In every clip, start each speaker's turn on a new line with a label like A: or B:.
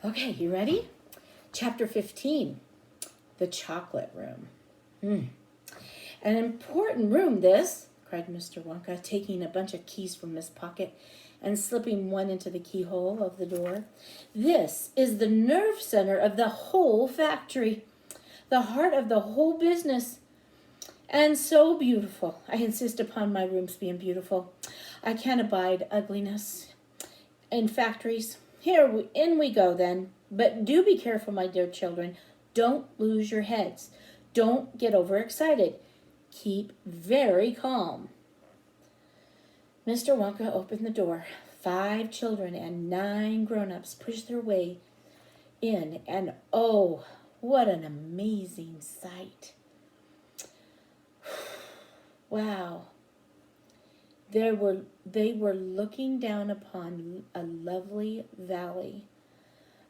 A: Okay, you ready? Chapter 15, the chocolate room. An important room, this, cried Mr. Wonka, taking a bunch of keys from his pocket and slipping one into the keyhole of the door. This is the nerve center of the whole factory, the heart of the whole business. And so beautiful. I insist upon my rooms being beautiful. I can't abide ugliness in factories. In we go then. But do be careful, my dear children. Don't lose your heads. Don't get overexcited. Keep very calm. Mr. Wonka opened the door. 5 children and 9 grown-ups pushed their way in, and oh, what an amazing sight. Wow. They were looking down upon a lovely valley.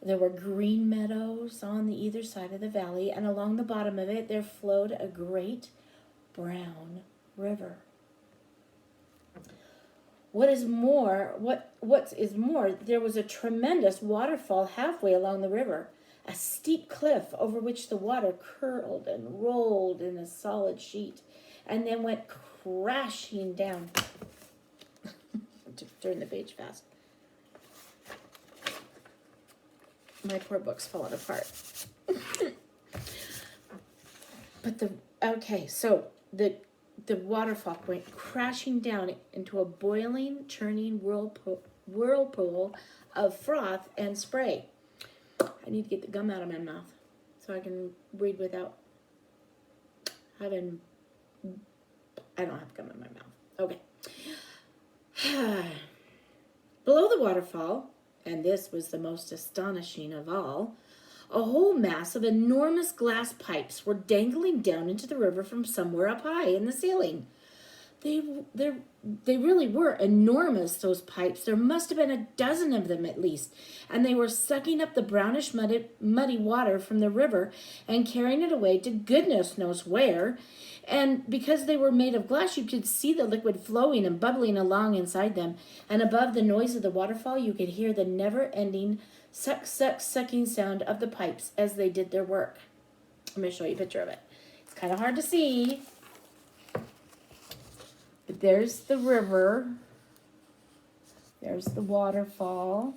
A: There were green meadows on the either side of the valley, and along the bottom of it there flowed a great brown river. What is more, there was a tremendous waterfall halfway along the river, a steep cliff over which the water curled and rolled in a solid sheet, and then went crashing down. Turn the page fast. My poor book's falling apart. So the waterfall went crashing down into a boiling, churning whirlpool of froth and spray. I need to get the gum out of my mouth so I can read without having... I don't have gum in my mouth. Okay. Below the waterfall, and this was the most astonishing of all, a whole mass of enormous glass pipes were dangling down into the river from somewhere up high in the ceiling. They really were enormous, those pipes. There must have been a dozen of them at least, and they were sucking up the brownish, muddy water from the river and carrying it away to goodness knows where. And because they were made of glass, you could see the liquid flowing and bubbling along inside them. And above the noise of the waterfall, you could hear the never-ending sucking sound of the pipes as they did their work. I'm going to show you a picture of it. It's kind of hard to see. But there's the river. There's the waterfall.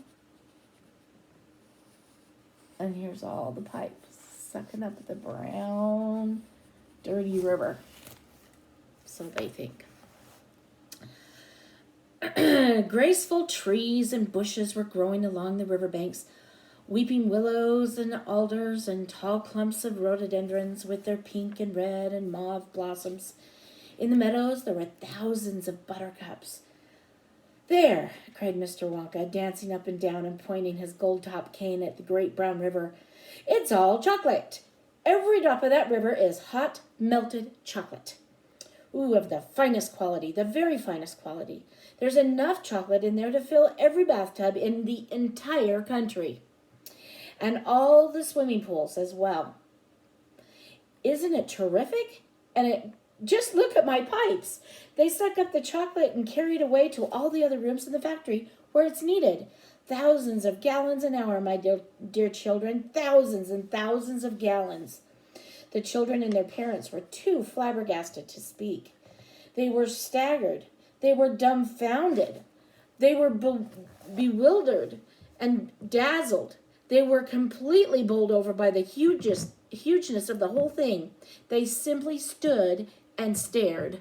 A: And here's all the pipes sucking up the brown, dirty river. So they think. Graceful trees and bushes were growing along the riverbanks, weeping willows and alders and tall clumps of rhododendrons with their pink and red and mauve blossoms. In the meadows there were thousands of buttercups. There, cried Mr. Wonka, dancing up and down and pointing his gold-topped cane at the great brown river. It's all chocolate. Every drop of that river is hot, melted chocolate. Ooh, of the finest quality, the very finest quality. There's enough chocolate in there to fill every bathtub in the entire country. And all the swimming pools as well. Isn't it terrific? Just look at my pipes. They suck up the chocolate and carry it away to all the other rooms in the factory where it's needed. Thousands of gallons an hour, my dear children. Thousands and thousands of gallons. The children and their parents were too flabbergasted to speak. They were staggered. They were dumbfounded. They were bewildered and dazzled. They were completely bowled over by the hugeness of the whole thing. They simply stood and stared.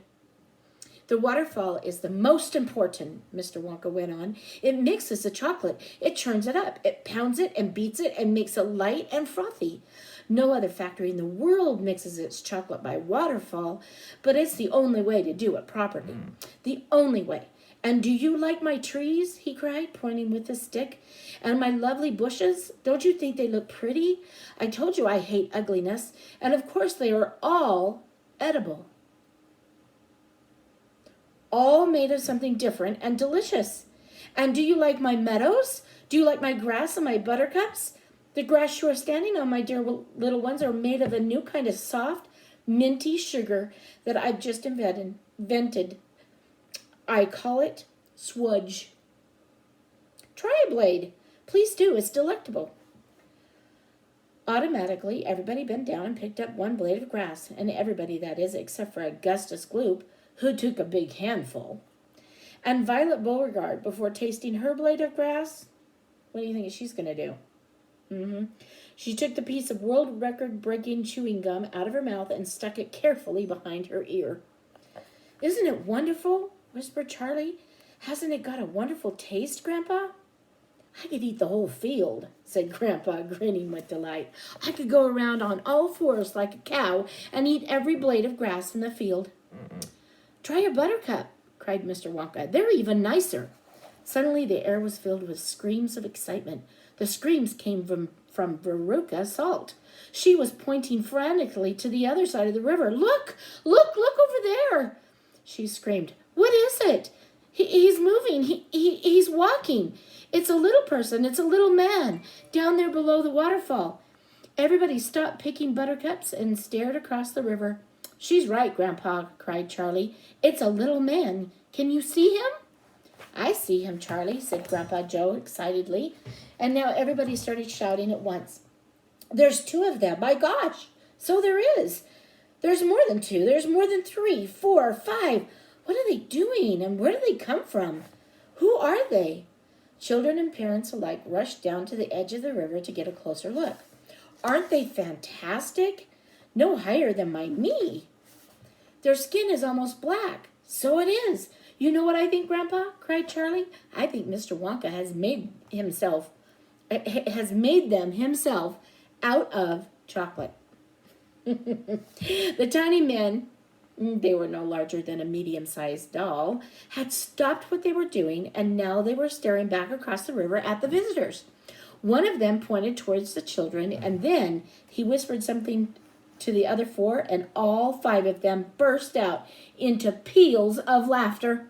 A: The waterfall is the most important, Mr. Wonka went on. It mixes the chocolate. It churns it up. It pounds it and beats it and makes it light and frothy. No other factory in the world mixes its chocolate by waterfall, but it's the only way to do it properly. The only way. And do you like my trees? He cried, pointing with his stick. And my lovely bushes? Don't you think they look pretty? I told you I hate ugliness. And of course they are all edible. All made of something different and delicious. And do you like my meadows? Do you like my grass and my buttercups? The grass you are standing on, my dear little ones, are made of a new kind of soft, minty sugar that I've just invented. I call it swudge. Try a blade. Please do. It's delectable. Automatically, everybody bent down and picked up one blade of grass, and everybody, that is, except for Augustus Gloop, who took a big handful. And Violet Beauregard, before tasting her blade of grass, what do you think she's going to do? She took the piece of world record breaking chewing gum out of her mouth and stuck it carefully behind her ear. Isn't it wonderful? Whispered Charlie. Hasn't it got a wonderful taste, Grandpa? I could eat the whole field, said Grandpa, grinning with delight. I could go around on all fours like a cow and eat every blade of grass in the field. Try a buttercup, cried Mr. Wonka. They're even nicer. Suddenly the air was filled with screams of excitement. The screams came from Veruca Salt. She was pointing frantically to the other side of the river. Look over there, she screamed. What is it? He's moving. He's walking. It's a little person. It's a little man down there below the waterfall. Everybody stopped picking buttercups and stared across the river. She's right, Grandpa, cried Charlie. It's a little man. Can you see him? I see him, Charlie, said Grandpa Joe excitedly. And now everybody started shouting at once. There's two of them. My gosh, so there is. There's more than two. There's more than 3, 4, 5. What are they doing, and where do they come from? Who are they? Children and parents alike rushed down to the edge of the river to get a closer look. Aren't they fantastic? No higher than my knee. Their skin is almost black. So it is. You know what I think, Grandpa? Cried Charlie. I think Mr. Wonka has made them himself out of chocolate. The tiny men, they were no larger than a medium-sized doll, had stopped what they were doing, and now they were staring back across the river at the visitors. One of them pointed towards the children, and then he whispered something to the other 4, and all 5 of them burst out into peals of laughter.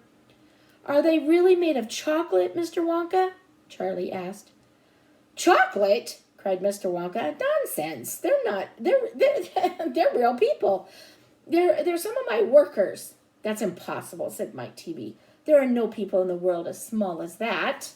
A: Are they really made of chocolate, Mr. Wonka? Charlie asked. Chocolate? Cried Mr. Wonka. Nonsense. They're not. They're real people. They're some of my workers. That's impossible, said Mike Teavee. There are no people in the world as small as that.